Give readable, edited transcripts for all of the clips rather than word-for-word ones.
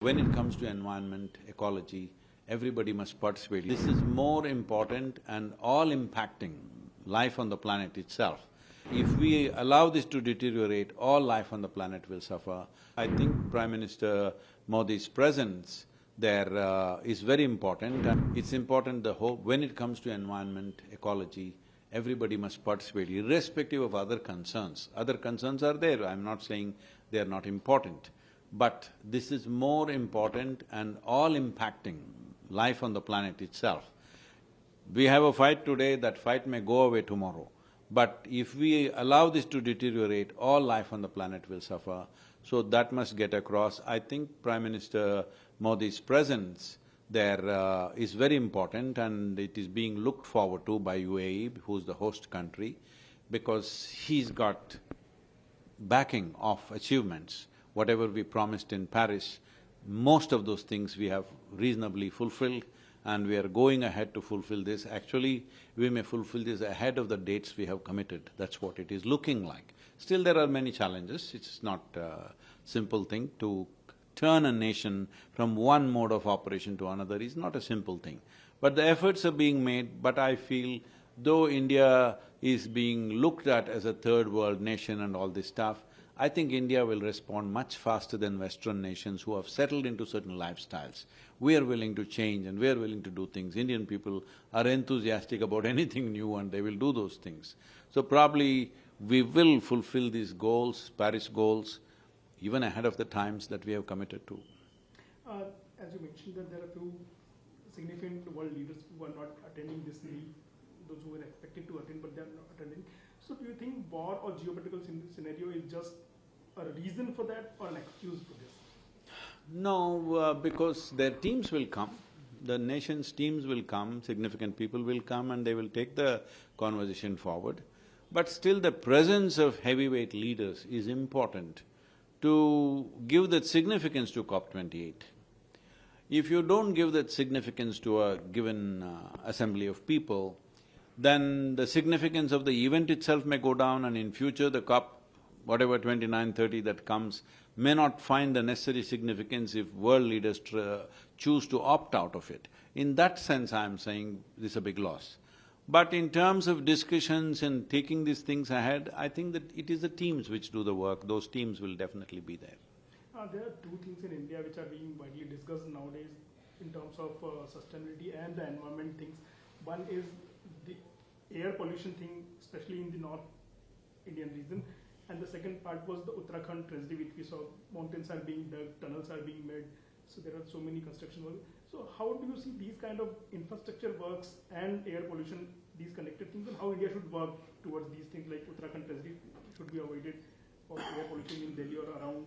When it comes to environment, ecology, everybody must participate. This is more important and all-impacting life on the planet itself. If we allow this to deteriorate, all life on the planet will suffer. I think Prime Minister Modi's presence there is very important, and it's important when it comes to environment, ecology, everybody must participate irrespective of other concerns. Other concerns are there, I'm not saying they are not important. But this is more important and all-impacting life on the planet itself. We have a fight today, that fight may go away tomorrow. But if we allow this to deteriorate, all life on the planet will suffer. So that must get across. I think Prime Minister Modi's presence there is very important, and it is being looked forward to by UAE, who's the host country, because he's got backing of achievements. Whatever we promised in Paris, most of those things we have reasonably fulfilled, and we are going ahead to fulfill this. Actually, we may fulfill this ahead of the dates we have committed. That's what it is looking like. Still, there are many challenges. It's not a simple thing. To turn a nation from one mode of operation to another is not a simple thing. But the efforts are being made, but I feel though India is being looked at as a third world nation and all this stuff, I think India will respond much faster than Western nations who have settled into certain lifestyles. We are willing to change and we are willing to do things. Indian people are enthusiastic about anything new and they will do those things. So probably we will fulfill these goals, Paris goals, even ahead of the times that we have committed to. As you mentioned that there are few significant world leaders who are not attending this meeting, those who were expected to attend but they are not attending. So do you think war or geopolitical scenario is just a reason for that or an excuse for this? No, because their teams will come, the nation's teams will come, significant people will come and they will take the conversation forward. But still the presence of heavyweight leaders is important to give that significance to COP28. If you don't give that significance to a given assembly of people, then the significance of the event itself may go down, and in future the COP, whatever 29, 30 that comes, may not find the necessary significance if world leaders choose to opt out of it. In that sense, I'm saying this is a big loss. But in terms of discussions and taking these things ahead, I think that it is the teams which do the work. Those teams will definitely be there. There are two things in India which are being widely discussed nowadays in terms of sustainability and the environment things. One is the air pollution thing, especially in the North Indian region, and the second part was the Uttarakhand tragedy which we saw. Mountains are being dug, tunnels are being made, so there are so many construction work. So how do you see these kind of infrastructure works and air pollution, these connected things, and how India should work towards these things like Uttarakhand tragedy should be avoided, or air pollution in Delhi or around,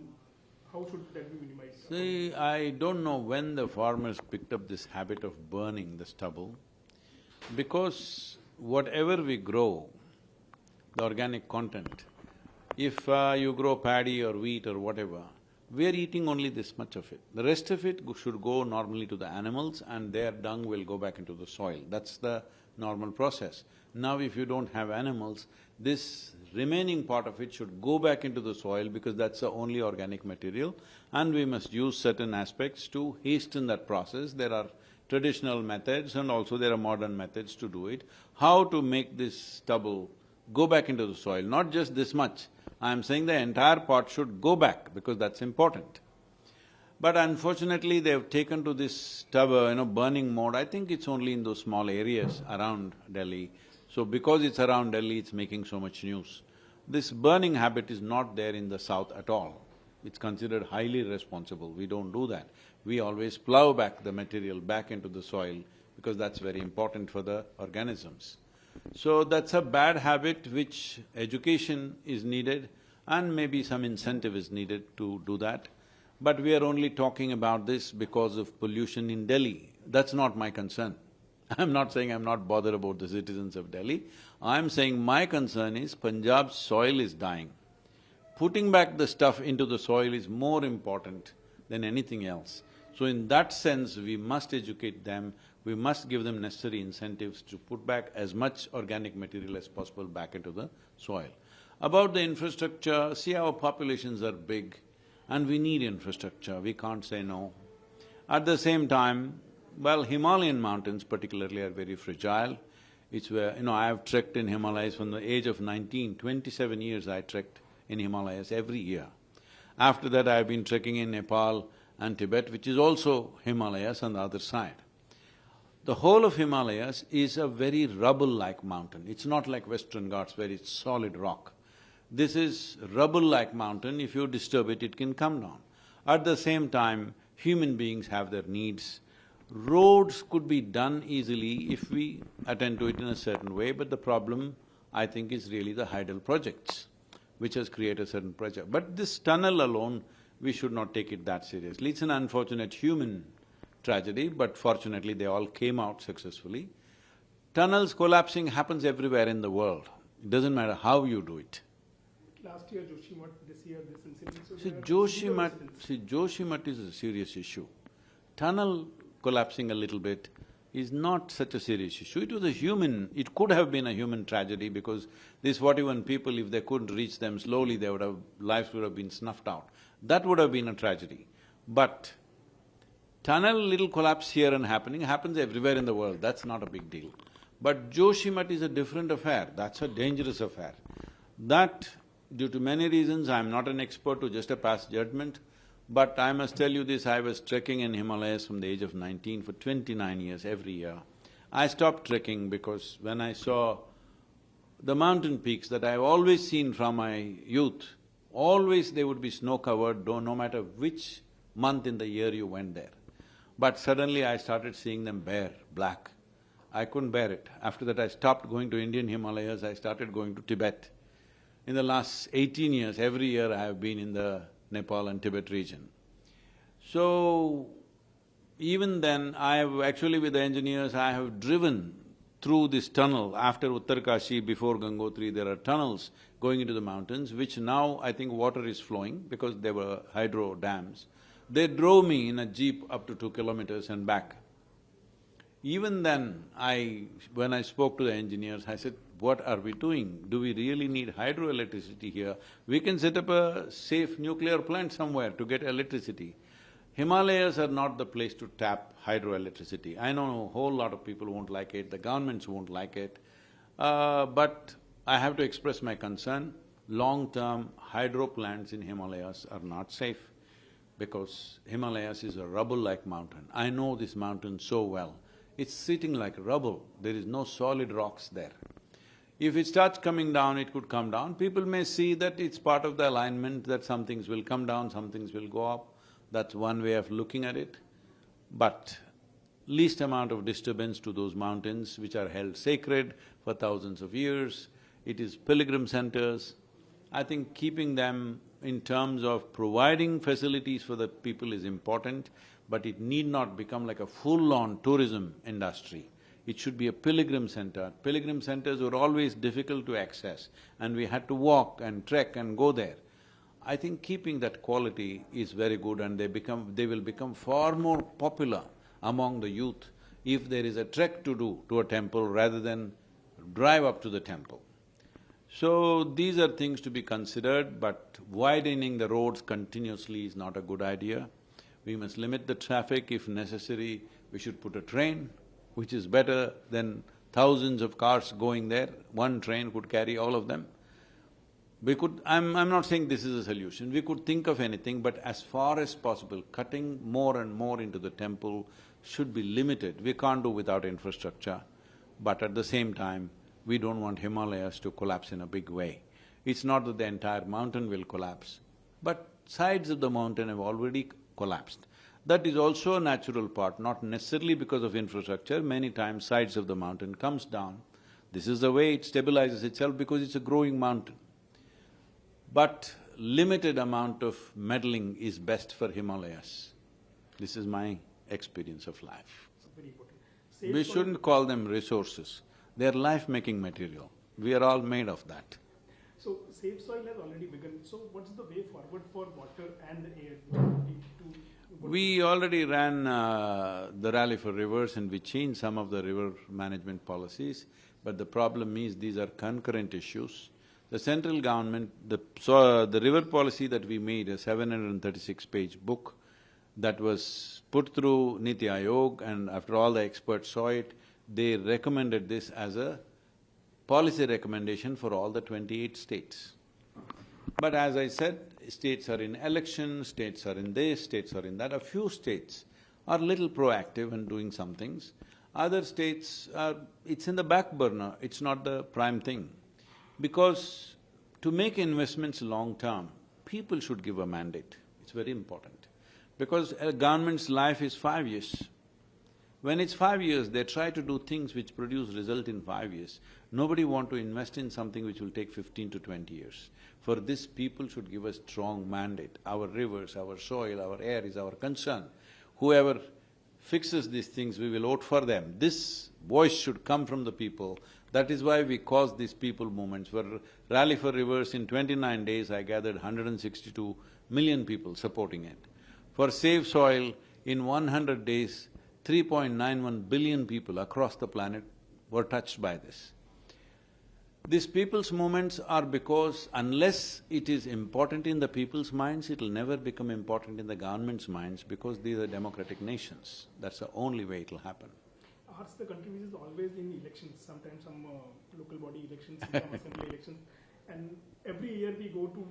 how should that be minimized? See, I don't know when the farmers picked up this habit of burning the stubble, because whatever we grow, the organic content, if you grow paddy or wheat or whatever, we are eating only this much of it. The rest of it should go normally to the animals and their dung will go back into the soil. That's the normal process. Now if you don't have animals, this remaining part of it should go back into the soil because that's the only organic material, and we must use certain aspects to hasten that process. There are traditional methods and also there are modern methods to do it. How to make this stubble go back into the soil, not just this much. I'm saying the entire pot should go back because that's important. But unfortunately, they've taken to this stubble, burning mode. I think it's only in those small areas around Delhi. So because it's around Delhi, it's making so much news. This burning habit is not there in the south at all. It's considered highly irresponsible. We don't do that. We always plow back the material back into the soil because that's very important for the organisms. So that's a bad habit which education is needed and maybe some incentive is needed to do that. But we are only talking about this because of pollution in Delhi. That's not my concern. I'm not saying I'm not bothered about the citizens of Delhi. I'm saying my concern is Punjab's soil is dying. Putting back the stuff into the soil is more important than anything else. So in that sense, we must educate them, we must give them necessary incentives to put back as much organic material as possible back into the soil. About the infrastructure, see, our populations are big and we need infrastructure, we can't say no. At the same time, well, Himalayan mountains particularly are very fragile. It's where, I have trekked in Himalayas from the age of 19, 27 years I trekked in Himalayas every year. After that, I have been trekking in Nepal and Tibet, which is also Himalayas on the other side. The whole of Himalayas is a very rubble-like mountain. It's not like Western Ghats where it's solid rock. This is rubble-like mountain. If you disturb it, it can come down. At the same time, human beings have their needs. Roads could be done easily if we attend to it in a certain way, but the problem, I think, is really the hydel projects, which has created certain pressure. But this tunnel alone, we should not take it that seriously. It's an unfortunate human tragedy, but fortunately they all came out successfully. Tunnels collapsing happens everywhere in the world. It doesn't matter how you do it. Last year Joshimath, this year this incident. So Joshimath is a serious issue. Tunnel collapsing a little bit is not such a serious issue. It was it could have been a human tragedy because these 41 people, if they couldn't reach them slowly, lives would have been snuffed out. That would have been a tragedy. But tunnel little collapse here and happens everywhere in the world, that's not a big deal. But Joshimath is a different affair, that's a dangerous affair. That, due to many reasons, I'm not an expert to just pass judgment, but I must tell you this, I was trekking in Himalayas from the age of 19 for 29 years every year. I stopped trekking because when I saw the mountain peaks that I've always seen from my youth, always they would be snow-covered, no matter which month in the year you went there. But suddenly I started seeing them bare, black. I couldn't bear it. After that I stopped going to Indian Himalayas, I started going to Tibet. In the last 18 years, every year I have been in the Nepal and Tibet region. So, even then, I have actually with the engineers, I have driven through this tunnel. After Uttarkashi, before Gangotri, there are tunnels going into the mountains, which now I think water is flowing because there were hydro dams. They drove me in a jeep up to 2 kilometers and back. Even then, when I spoke to the engineers, I said, what are we doing? Do we really need hydroelectricity here? We can set up a safe nuclear plant somewhere to get electricity. Himalayas are not the place to tap hydroelectricity. I know a whole lot of people won't like it, the governments won't like it, but I have to express my concern. Long-term hydro plants in Himalayas are not safe because Himalayas is a rubble-like mountain. I know this mountain so well. It's sitting like rubble, there is no solid rocks there. If it starts coming down, it could come down. People may see that it's part of the alignment, that some things will come down, some things will go up. That's one way of looking at it. But least amount of disturbance to those mountains which are held sacred for thousands of years. It is pilgrim centers. I think keeping them in terms of providing facilities for the people is important, but it need not become like a full-on tourism industry. It should be a pilgrim center. Pilgrim centers were always difficult to access and we had to walk and trek and go there. I think keeping that quality is very good and they will become far more popular among the youth if there is a trek to do to a temple rather than drive up to the temple. So, these are things to be considered, but widening the roads continuously is not a good idea. We must limit the traffic. If necessary, we should put a train, which is better than thousands of cars going there. One train could carry all of them. I'm not saying this is a solution, we could think of anything, but as far as possible, cutting more and more into the temple should be limited. We can't do without infrastructure, but at the same time, we don't want Himalayas to collapse in a big way. It's not that the entire mountain will collapse, but sides of the mountain have already collapsed. That is also a natural part, not necessarily because of infrastructure. Many times sides of the mountain comes down. This is the way it stabilizes itself because it's a growing mountain. But limited amount of meddling is best for Himalayas. This is my experience of life. Very important. We shouldn't call them resources, they're life-making material. We are all made of that. So, Safe Soil has already begun. So, what's the way forward for water and the air? We already ran the Rally for Rivers and we changed some of the river management policies, but the problem is these are concurrent issues. The central government, the river policy that we made, a 736-page book, that was put through Niti Aayog, and after all the experts saw it, they recommended this as a policy recommendation for all the 28 states. But as I said, states are in elections, states are in this, states are in that. A few states are little proactive and doing some things. Other states are… it's in the back burner, it's not the prime thing. Because to make investments long-term, people should give a mandate. It's very important. Because a government's life is 5 years. When it's 5 years, they try to do things which produce result in 5 years. Nobody want to invest in something which will take 15 to 20 years. For this, people should give a strong mandate. Our rivers, our soil, our air is our concern. Whoever fixes these things, we will vote for them. This voice should come from the people. That is why we caused these people movements. For Rally for Rivers, in 29 days, I gathered 162 million people supporting it. For Save Soil, in 100 days, 3.91 billion people across the planet were touched by this. These people's movements are because unless it is important in the people's minds, it'll never become important in the government's minds because these are democratic nations. That's the only way it'll happen. Ask the country which is always in elections, sometimes some local body elections, some assembly elections, and every year we go to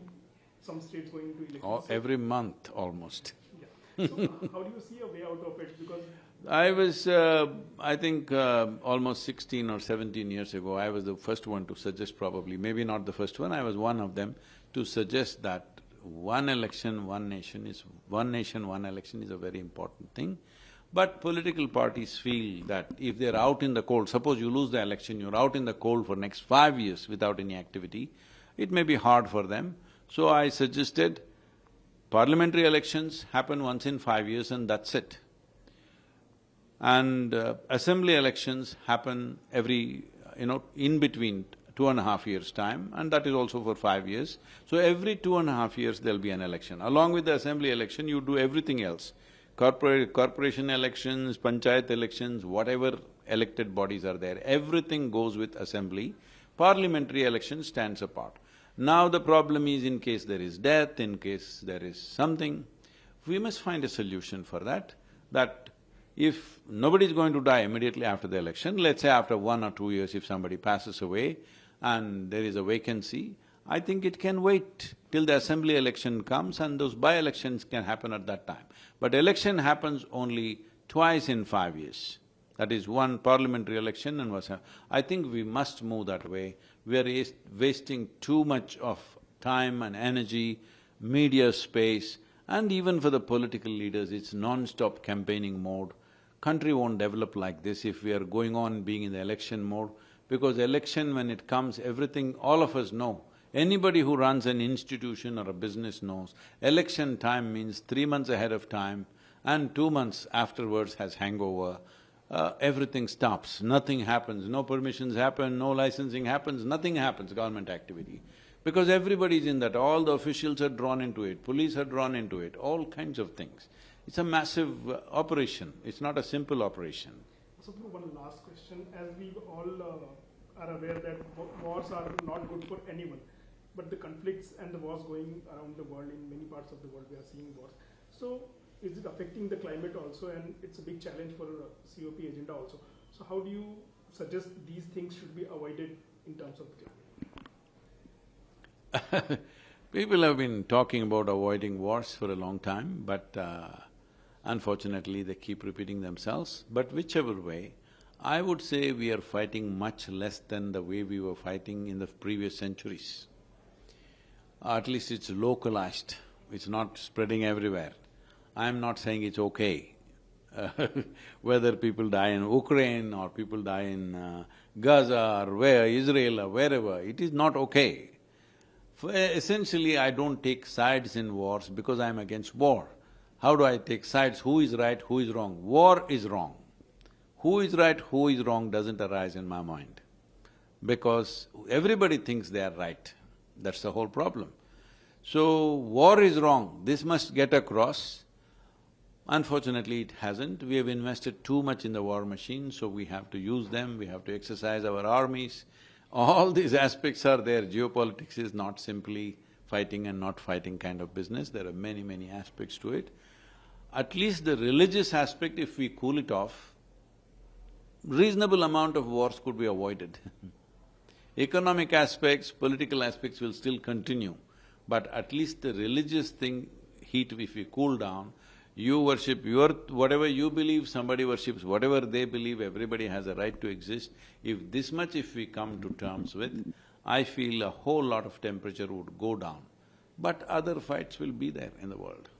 some states going into elections. Or every month almost. Yeah. So how do you see a way out of it? Because I was, I think almost 16 or 17 years ago, I was the first one to suggest, probably, maybe not the first one, I was one of them, to suggest that one election, one nation is… one nation, one election is a very important thing. But political parties feel that if they're out in the cold, suppose you lose the election, you're out in the cold for next 5 years without any activity, it may be hard for them. So I suggested parliamentary elections happen once in 5 years and that's it. And assembly elections happen every, in between 2.5 years' time, and that is also for 5 years. So every 2.5 years there'll be an election. Along with the assembly election, you do everything else. Corporation elections, panchayat elections, whatever elected bodies are there, everything goes with assembly. Parliamentary election stands apart. Now the problem is, in case there is death, in case there is something, we must find a solution for that, that if nobody is going to die immediately after the election, let's say after 1 or 2 years if somebody passes away and there is a vacancy, I think it can wait till the assembly election comes and those by-elections can happen at that time. But election happens only twice in 5 years. That is one parliamentary election and was… I think we must move that way. We are wasting too much of time and energy, media space, and even for the political leaders, it's non-stop campaigning mode. Country won't develop like this if we are going on being in the election mode, because election, when it comes, everything, all of us know. Anybody who runs an institution or a business knows, election time means 3 months ahead of time and 2 months afterwards has hangover. Everything stops, nothing happens, no permissions happen, no licensing happens, nothing happens, government activity. Because everybody is in that, all the officials are drawn into it, police are drawn into it, all kinds of things. It's a massive operation, it's not a simple operation. So, one last question. As we all are aware that wars are not good for anyone, but the conflicts and the wars going around the world, in many parts of the world we are seeing wars. So, is it affecting the climate also, and it's a big challenge for COP agenda also. So how do you suggest these things should be avoided in terms of climate? People have been talking about avoiding wars for a long time, but unfortunately they keep repeating themselves. But whichever way, I would say we are fighting much less than the way we were fighting in the previous centuries. At least it's localized, it's not spreading everywhere. I'm not saying it's okay whether people die in Ukraine or people die in Gaza or where, Israel or wherever, it is not okay. Essentially, I don't take sides in wars because I'm against war. How do I take sides? Who is right, who is wrong? War is wrong. Who is right, who is wrong doesn't arise in my mind, because everybody thinks they are right. That's the whole problem. So, war is wrong, this must get across. Unfortunately, it hasn't. We have invested too much in the war machine, so we have to use them, we have to exercise our armies. All these aspects are there. Geopolitics is not simply fighting and not fighting kind of business, there are many, many aspects to it. at least the religious aspect, if we cool it off, reasonable amount of wars could be avoided. Economic aspects, political aspects will still continue, but at least the religious thing, heat, if we cool down, you worship your… whatever you believe, somebody worships whatever they believe, everybody has a right to exist. If this much if we come to terms with, I feel a whole lot of temperature would go down. But other fights will be there in the world.